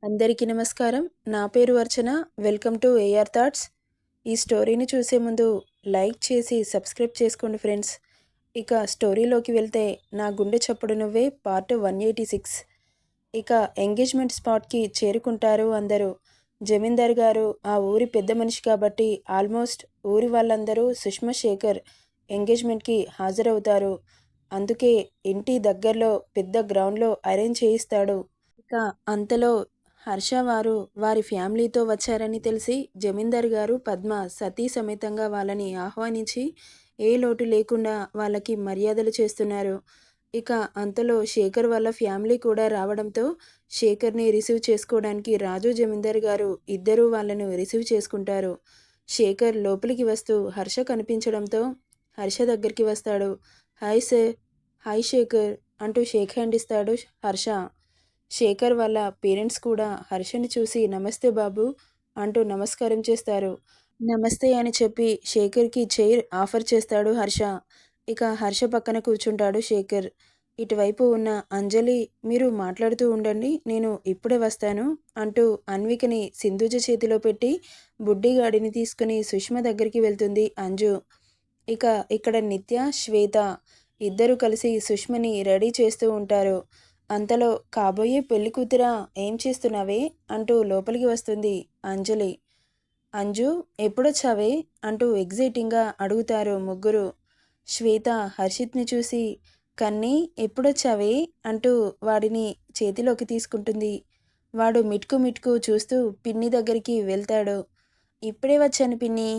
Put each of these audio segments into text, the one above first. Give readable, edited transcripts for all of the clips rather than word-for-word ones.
అందరికీ నమస్కారం. నా పేరు Archana. Welcome to AR thoughts. ఈ స్టోరీని చూసే ముందు లైక్ చేసి సబ్స్క్రైబ్ చేసుకోండి ఫ్రెండ్స్. ఇక స్టోరీలోకి వెళ్తే నా గుండె చప్పుడు నువ్వే పార్ట్ 186. ఇక ఎంగేజ్మెంట్ స్పాట్కి చేరుకుంటారు అందరూ. జమీందార్ గారు ఆ ఊరి పెద్ద మనిషి కాబట్టి ఆల్మోస్ట్ ఊరి వాళ్ళందరూ సుష్మా శేఖర్ ఎంగేజ్మెంట్కి హాజరవుతారు. అందుకే ఇంటి దగ్గరలో పెద్ద గ్రౌండ్లో అరేంజ్ చేయిస్తాడు. ఇక అంతలో హర్ష వారు వారి ఫ్యామిలీతో వచ్చారని తెలిసి జమీందార్ గారు పద్మ సతీ సమేతంగా వాళ్ళని ఆహ్వానించి ఏ లోటు లేకుండా వాళ్ళకి మర్యాదలు చేస్తున్నారు. ఇక అంతలో శేఖర్ వాళ్ళ ఫ్యామిలీ కూడా రావడంతో శేఖర్ని రిసీవ్ చేసుకోవడానికి రాజు జమీందార్ గారు ఇద్దరూ వాళ్ళను రిసీవ్ చేసుకుంటారు. శేఖర్ లోపలికి వస్తూ హర్ష కనిపించడంతో హర్ష దగ్గరికి వస్తాడు. హాయ్ సార్, హాయ్ శేఖర్ అంటూ షేక్ హ్యాండ్ ఇస్తాడు హర్ష. శేఖర్ వాళ్ళ పేరెంట్స్ కూడా హర్షని చూసి నమస్తే బాబు అంటూ నమస్కారం చేస్తారు. నమస్తే అని చెప్పి శేఖర్కి చైర్ ఆఫర్ చేస్తాడు హర్ష. ఇక హర్ష పక్కన కూర్చుంటాడు శేఖర్. ఇటువైపు ఉన్న అంజలి మీరు మాట్లాడుతూ ఉండండి, నేను ఇప్పుడే వస్తాను అంటూ అన్వికని సింధుజ చేతిలో పెట్టి బుడ్డిగాడిని తీసుకుని సుష్మ దగ్గరికి వెళ్తుంది అంజు. ఇక ఇక్కడ నిత్య, శ్వేత ఇద్దరు కలిసి సుష్మని రెడీ చేస్తూ ఉంటారు. అంతలో కాబోయే పెళ్లి కూతురా ఏం చేస్తున్నావే అంటూ లోపలికి వస్తుంది అంజలి. అంజు ఎప్పుడొచ్చావే అంటూ ఎగ్జైటింగ్గా అడుగుతారు ముగ్గురు. శ్వేత హర్షిత్ని చూసి కన్నీ ఎప్పుడొచ్చావే అంటూ వాడిని చేతిలోకి తీసుకుంటుంది. వాడు మిట్కు మిట్కు చూస్తూ పిన్ని దగ్గరికి వెళ్తాడు. ఇప్పుడే వచ్చాను పిన్ని.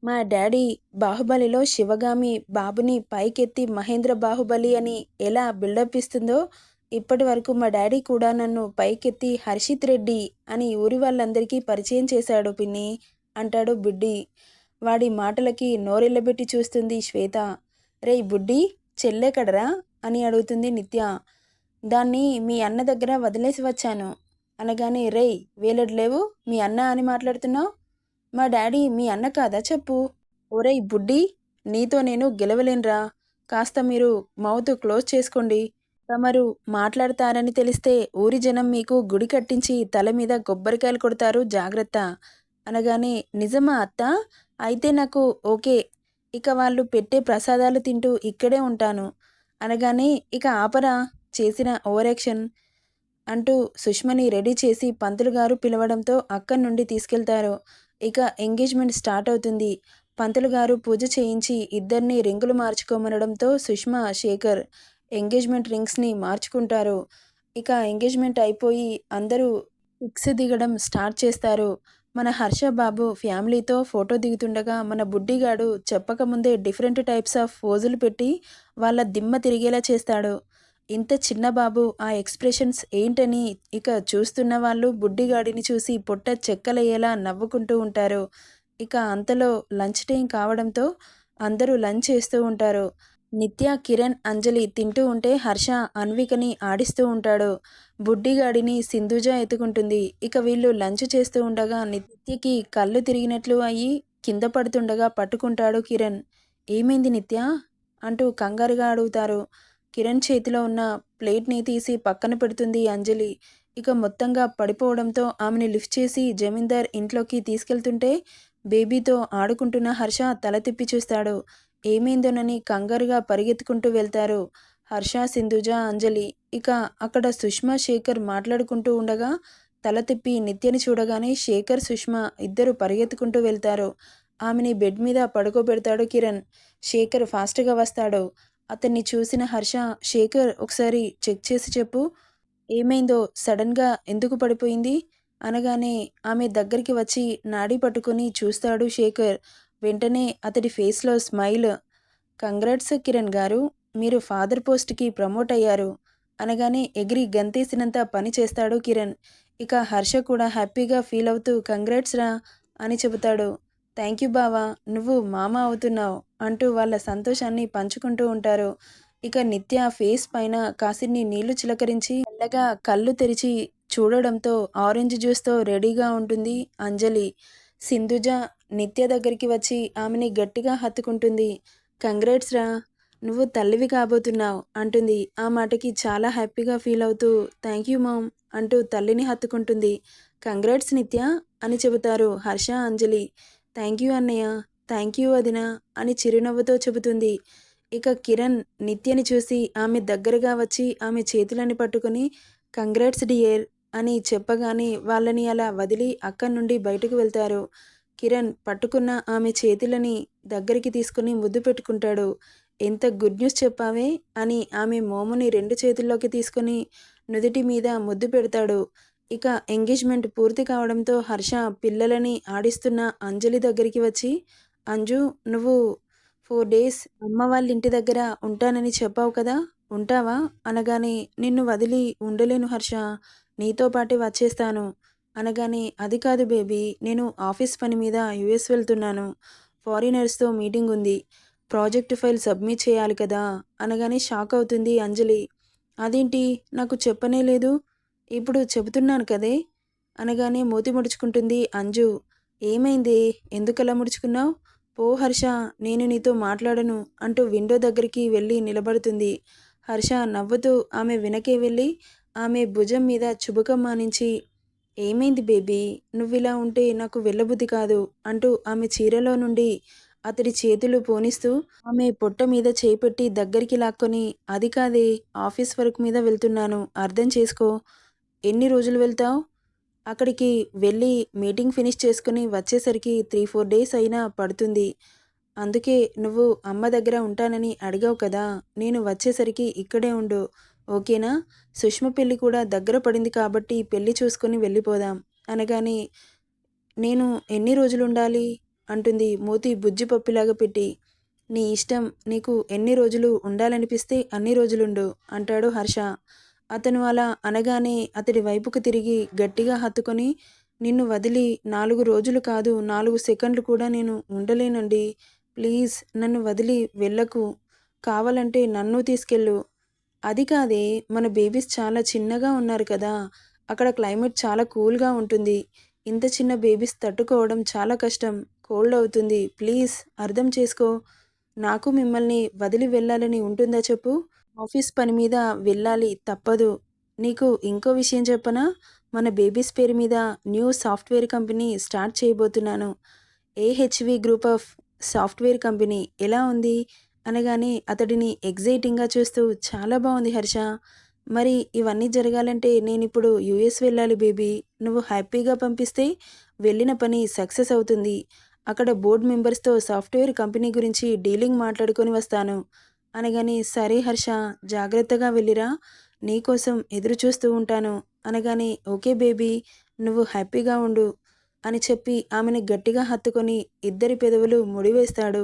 మా డాడీ బాహుబలిలో శివగామి బాబుని పైకెత్తి మహేంద్ర బాహుబలి అని ఎలా బిల్డప్ ఇస్తుందో ఇప్పటి వరకు మా డాడీ కూడా నన్ను పైకెత్తి హర్షిత్ రెడ్డి అని ఊరి వాళ్ళందరికీ పరిచయం చేశాడు పిన్ని అంటాడు బుడ్డి. వాడి మాటలకి నోరెళ్ళబెట్టి చూస్తుంది శ్వేత. రేయ్ బుడ్డి, చెల్లెకడరా అని అడుగుతుంది నిత్య. దాన్ని మీ అన్న దగ్గర వదిలేసి వచ్చాను అనగానే రేయ్ వేలడ్లేవు మీ అన్న అని మాట్లాడుతున్నావు. మా డాడీ మీ అన్న కాదా చెప్పు. ఒరేయ్ బుడ్డి, నీతో నేను గెలవలేనురా. కాస్త మీరు మౌత్ క్లోజ్ చేసుకోండి. తమరు మాట్లాడతారని తెలిస్తే ఊరి జనం మీకు గుడి కట్టించి తల మీద కొబ్బరికాయలు కొడతారు, జాగ్రత్త అనగానే నిజమా అత్త? అయితే నాకు ఓకే. ఇక వాళ్ళు పెట్టే ప్రసాదాలు తింటూ ఇక్కడే ఉంటాను అనగానే ఇక ఆపరా చేసిన ఓవరాక్షన్ అంటూ సుష్మని రెడీ చేసి పంతులు గారు పిలవడంతో అక్కడి నుండి తీసుకెళ్తారు. ఇక ఎంగేజ్మెంట్ స్టార్ట్ అవుతుంది. పంతులు గారు పూజ చేయించి ఇద్దరిని రింగులు మార్చుకోమనడంతో సుష్మా, శేఖర్ ఎంగేజ్మెంట్ రింగ్స్ని మార్చుకుంటారు. ఇక ఎంగేజ్మెంట్ అయిపోయి అందరూ పిక్స్ దిగడం స్టార్ట్ చేస్తారు. మన హర్ష బాబు ఫ్యామిలీతో ఫోటో దిగుతుండగా మన బుడ్డిగాడు చెప్పకముందే డిఫరెంట్ టైప్స్ ఆఫ్ పోజులు పెట్టి వాళ్ళ దిమ్మ తిరిగేలా చేస్తాడు. ఇంత చిన్న బాబు ఆ ఎక్స్ప్రెషన్స్ ఏంటని ఇక చూస్తున్న వాళ్ళు బుడ్డిగాడిని చూసి పొట్ట చెక్కలయ్యేలా నవ్వుకుంటూ ఉంటారు. ఇక అంతలో లంచ్ టైం కావడంతో అందరూ లంచ్ చేస్తూ ఉంటారు. నిత్య, కిరణ్, అంజలి తింటూ ఉంటే హర్ష అన్వికని ఆడిస్తూ ఉంటాడు. బుడ్డిగాడిని సింధుజ ఎత్తుకుంటుంది. ఇక వీళ్ళు లంచ్ చేస్తూ ఉండగా నిత్యకి కళ్ళు తిరిగినట్లు అయ్యి కింద పడుతుండగా పట్టుకుంటాడు కిరణ్. ఏమైంది నిత్య అంటూ కంగారుగా అడుగుతారు. కిరణ్ చేతిలో ఉన్న ప్లేట్ని తీసి పక్కన పెడుతుంది అంజలి. ఇక మొత్తంగా పడిపోవడంతో ఆమెని లిఫ్ట్ చేసి జమీందార్ ఇంట్లోకి తీసుకెళ్తుంటే బేబీతో ఆడుకుంటున్న హర్ష తల తిప్పి చూస్తాడు. ఏమైందోనని కంగారుగా పరిగెత్తుకుంటూ వెళ్తారు హర్ష, సింధుజ, అంజలి. ఇక అక్కడ సుష్మా, శేఖర్ మాట్లాడుకుంటూ ఉండగా తల తిప్పి నిత్యని చూడగానే శేఖర్, సుష్మా ఇద్దరు పరిగెత్తుకుంటూ వెళ్తారు. ఆమెని బెడ్ మీద పడుకోబెడతాడు కిరణ్. శేఖర్ ఫాస్ట్గా వస్తాడు. అతన్ని చూసిన హర్ష, శేఖర్ ఒకసారి చెక్ చేసి చెప్పు, ఏమైందో, సడన్గా ఎందుకు పడిపోయింది అనగానే ఆమె దగ్గరికి వచ్చి నాడి పట్టుకుని చూస్తాడు శేఖర్. వెంటనే అతడి ఫేస్లో స్మైల్. కంగ్రాట్స్ కిరణ్ గారు, మీరు ఫాదర్ పోస్ట్కి ప్రమోట్ అయ్యారు అనగానే ఎగిరి గంతేసినంత పని చేస్తాడు కిరణ్. ఇక హర్ష కూడా హ్యాపీగా ఫీల్ అవుతూ కంగ్రాట్స్ రా అని చెబుతాడు. థ్యాంక్ యూ బావా, నువ్వు మామ అవుతున్నావు అంటూ వాళ్ళ సంతోషాన్ని పంచుకుంటూ ఉంటారు. ఇక నిత్య ఫేస్ పైన కాసిన్ని నీళ్లు చిలకరించి మెల్లగా కళ్ళు తెరిచి చూడడంతో ఆరెంజ్ జ్యూస్తో రెడీగా ఉంటుంది అంజలి. సింధుజ నిత్య దగ్గరికి వచ్చి ఆమెని గట్టిగా హత్తుకుంటుంది. కంగ్రాట్స్ రా, నువ్వు తల్లివి కాబోతున్నావు అంటుంది. ఆ మాటకి చాలా హ్యాపీగా ఫీల్ అవుతూ థ్యాంక్ యూ మామ్ అంటూ తల్లిని హత్తుకుంటుంది. కంగ్రాట్స్ నిత్య అని చెబుతారు హర్ష, అంజలి. థ్యాంక్ యూ అన్నయ్య, థ్యాంక్ యూ వదిన అని చిరునవ్వుతో చెబుతుంది. ఇక కిరణ్ నిత్యని చూసి ఆమె దగ్గరగా వచ్చి ఆమె చేతులని పట్టుకొని కంగ్రాట్స్ డియర్ అని చెప్పగానే వాళ్ళని అలా వదిలి అక్కడి నుండి బయటకు వెళ్తారు. కిరణ్ పట్టుకున్న ఆమె చేతులని దగ్గరికి తీసుకుని ముద్దు పెట్టుకుంటాడు. ఎంత గుడ్ న్యూస్ చెప్పావే అని ఆమె మోముని 2 చేతుల్లోకి తీసుకొని నుదిటి మీద ముద్దు పెడతాడు. ఇక ఎంగేజ్మెంట్ పూర్తి కావడంతో హర్ష పిల్లలని ఆడిస్తున్న అంజలి దగ్గరికి వచ్చి, అంజు నువ్వు 4 డేస్ అమ్మ వాళ్ళ ఇంటి దగ్గర ఉంటానని చెప్పావు కదా, ఉంటావా అనగానే, నిన్ను వదిలి ఉండలేను హర్ష, నీతో పాటే వచ్చేస్తాను అనగానే, అది కాదు బేబీ, నేను ఆఫీస్ పని మీద యుఎస్ వెళ్తున్నాను, ఫారినర్స్తో మీటింగ్ ఉంది, ప్రాజెక్ట్ ఫైల్ సబ్మిట్ చేయాలి కదా అనగానే షాక్ అవుతుంది అంజలి. అదేంటి నాకు చెప్పనే లేదు, ఇప్పుడు చెబుతున్నాను కదే అనగానే మూతి ముడుచుకుంటుంది అంజు. ఏమైంది, ఎందుకలా ముడుచుకున్నావు, పో హర్ష, నేను నీతో మాట్లాడను అంటూ విండో దగ్గరికి వెళ్ళి నిలబడుతుంది. హర్ష నవ్వుతూ ఆమె వెనకే వెళ్ళి ఆమె భుజం మీద చుబుకం మానించి, ఏమైంది బేబీ, నువ్విలా ఉంటే నాకు వెళ్ళబుద్ధి కాదు అంటూ ఆమె చీరలో నుండి అతడి చేతులు పోనిస్తూ ఆమె పొట్ట మీద చేపెట్టి దగ్గరికి లాక్కొని, అది కాదే, ఆఫీస్ వర్క్ మీద వెళ్తున్నాను, అర్థం చేసుకో, ఎన్ని రోజులు వెళ్తావు, అక్కడికి వెళ్ళి మీటింగ్ ఫినిష్ చేసుకుని వచ్చేసరికి 3-4 డేస్ అయినా పడుతుంది, అందుకే నువ్వు అమ్మ దగ్గర ఉంటానని అడిగావు కదా, నేను వచ్చేసరికి ఇక్కడే ఉండు, ఓకేనా, సుష్మ పెళ్ళి కూడా దగ్గర పడింది కాబట్టి పెళ్ళి చూసుకొని వెళ్ళిపోదాం అనగానే, నేను ఎన్ని రోజులు ఉండాలి అంటుంది మూతి బుజ్జి పప్పిలాగా పెట్టి. నీ ఇష్టం, నీకు ఎన్ని రోజులు ఉండాలనిపిస్తే అన్ని రోజులుండు అంటాడు హర్ష. అతను అలా అనగానే అతడి వైపుకు తిరిగి గట్టిగా హత్తుకొని, నిన్ను వదిలి 4 రోజులు కాదు 4 సెకండ్లు కూడా నేను ఉండలేనండి, ప్లీజ్ నన్ను వదిలి వెళ్ళకు, కావాలంటే నన్ను తీసుకెళ్ళు, అది కాదే, మన బేబీస్ చాలా చిన్నగా ఉన్నారు కదా, అక్కడ క్లైమేట్ చాలా కూల్గా ఉంటుంది, ఇంత చిన్న బేబీస్ తట్టుకోవడం చాలా కష్టం, కోల్డ్ అవుతుంది, ప్లీజ్ అర్థం చేసుకో, నాకు మిమ్మల్ని వదిలి వెళ్ళాలని ఉంటుందా చెప్పు, ఆఫీస్ పని మీద వెళ్ళాలి తప్పదు, నీకు ఇంకో విషయం చెప్పనా, మన బేబీస్ పేరు మీద న్యూ సాఫ్ట్వేర్ కంపెనీ స్టార్ట్ చేయబోతున్నాను, ఏహెచ్వి గ్రూప్ ఆఫ్ సాఫ్ట్వేర్ కంపెనీ, ఎలా ఉంది అనగానే అతడిని ఎగ్జైటింగ్గా చూస్తూ, చాలా బాగుంది హర్ష, మరి ఇవన్నీ జరగాలంటే నేనిప్పుడు యుఎస్ వెళ్ళాలి బేబీ, నువ్వు హ్యాపీగా పంపిస్తే వెళ్ళిన పని సక్సెస్ అవుతుంది, అక్కడ బోర్డ్ మెంబర్స్తో సాఫ్ట్వేర్ కంపెనీ గురించి డీలింగ్ మాట్లాడుకొని వస్తాను అనగానే, సరే హర్ష, జాగ్రత్తగా వెళ్ళిరా, నీకోసం ఎదురు చూస్తూ ఉంటాను అనగానే, ఓకే బేబీ, నువ్వు హ్యాపీగా ఉండు అని చెప్పి ఆమెను గట్టిగా హత్తుకొని ఇద్దరి పెదవులు ముడివేస్తాడు.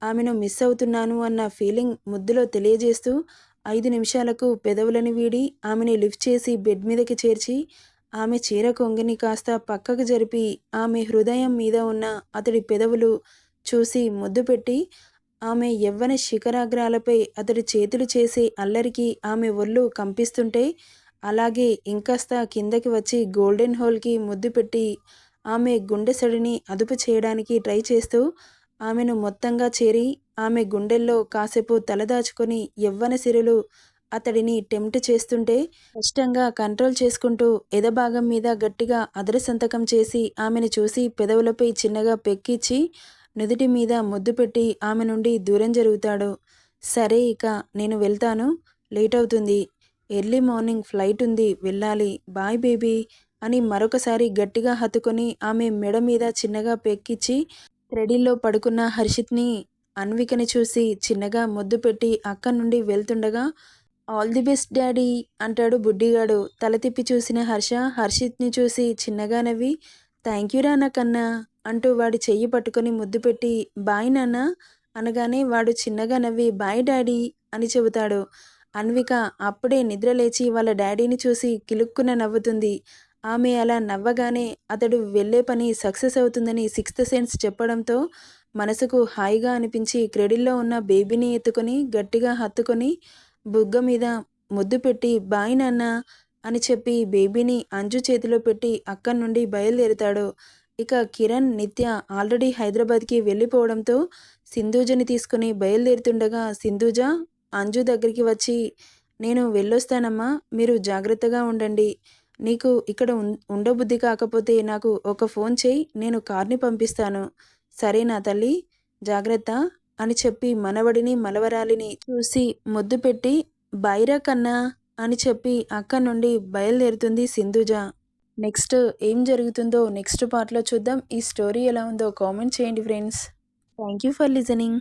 ఆమెను మిస్ అవుతున్నాను అన్న ఫీలింగ్ ముద్దులో తెలియజేస్తూ 5 నిమిషాలకు పెదవులని వీడి ఆమెని లిఫ్ట్ చేసి బెడ్ మీదకి చేర్చి ఆమె చీర కొంగిని కాస్త పక్కకు జరిపి ఆమె హృదయం మీద ఉన్న అతడి పెదవులు చూసి ముద్దు పెట్టి ఆమె యవ్వన శిఖరాగ్రాలపై అతడి చేతులు చేసే అల్లరికి ఆమె ఒళ్ళు కంపిస్తుంటే అలాగే ఇంకాస్త కిందకి వచ్చి గోల్డెన్ హోల్కి ముద్దు పెట్టి ఆమె గుండె సడిని అదుపు చేయడానికి ట్రై చేస్తూ ఆమెను మొత్తంగా చేరి ఆమె గుండెల్లో కాసేపు తలదాచుకొని యవ్వన సిరులు అతడిని టెంప్ట్ చేస్తుంటే కష్టంగా కంట్రోల్ చేసుకుంటూ ఎదభాగం మీద గట్టిగా అదర సంతకం చేసి ఆమెను చూసి పెదవులపై చిన్నగా పెక్కిచ్చి నుదుటి మీద ముద్దు పెట్టి ఆమె నుండి దూరం జరుగుతాడు. సరే ఇక నేను వెళ్తాను, లేట్ అవుతుంది, ఎర్లీ మార్నింగ్ ఫ్లైట్ ఉంది, వెళ్ళాలి, బాయ్ బేబీ అని మరొకసారి గట్టిగా హత్తుకొని ఆమె మెడ మీద చిన్నగా పెక్కిచ్చి క్రెడిల్లో పడుకున్న హర్షిత్ని అన్వికని చూసి చిన్నగా ముద్దు పెట్టి అక్కడి నుండి వెళ్తుండగా, ఆల్ ది బెస్ట్ డాడీ అంటాడు బుడ్డిగాడు. తల తిప్పి చూసిన హర్ష హర్షిత్ని చూసి చిన్నగా నవ్వి, థ్యాంక్ యూ రా నా కన్నా అంటూ వాడి చెయ్యి పట్టుకొని ముద్దు పెట్టి, బాయ్ నాన్న అనగానే వాడు చిన్నగా నవ్వి బాయ్ డాడీ అని చెబుతాడు. అన్విక అప్పుడే నిద్రలేచి వాళ్ళ డాడీని చూసి కిలుక్కున నవ్వుతుంది. ఆమె అలా నవ్వగానే అతడు వెళ్ళే పని సక్సెస్ అవుతుందని సిక్స్త్ సెన్స్ చెప్పడంతో మనసుకు హాయిగా అనిపించి క్రెడిల్లో ఉన్న బేబీని ఎత్తుకొని గట్టిగా హత్తుకొని బుగ్గ మీద ముద్దు పెట్టి బాయ్ నాన్న అని చెప్పి బేబీని అంజు చేతిలో పెట్టి అక్కడి నుండి బయలుదేరుతాడు. ఇక కిరణ్, నిత్య ఆల్రెడీ హైదరాబాద్కి వెళ్ళిపోవడంతో సింధూజని తీసుకుని బయలుదేరుతుండగా సింధూజ అంజు దగ్గరికి వచ్చి, నేను వెళ్ళొస్తానమ్మా, మీరు జాగ్రత్తగా ఉండండి, నీకు ఇక్కడ ఉండబుద్ధి కాకపోతే నాకు ఒక ఫోన్ చేయి, నేను కార్ని పంపిస్తాను. సరేనా తల్లి, జాగ్రత్త అని చెప్పి మనవడిని మనవరాలిని చూసి ముద్దు పెట్టి బైరా కన్నా అని చెప్పి అక్కడి నుండి బయలుదేరుతుంది సింధుజ. నెక్స్ట్ ఏం జరుగుతుందో నెక్స్ట్ పార్ట్లో చూద్దాం. ఈ స్టోరీ ఎలా ఉందో కామెంట్ చేయండి friends. Thank you for listening.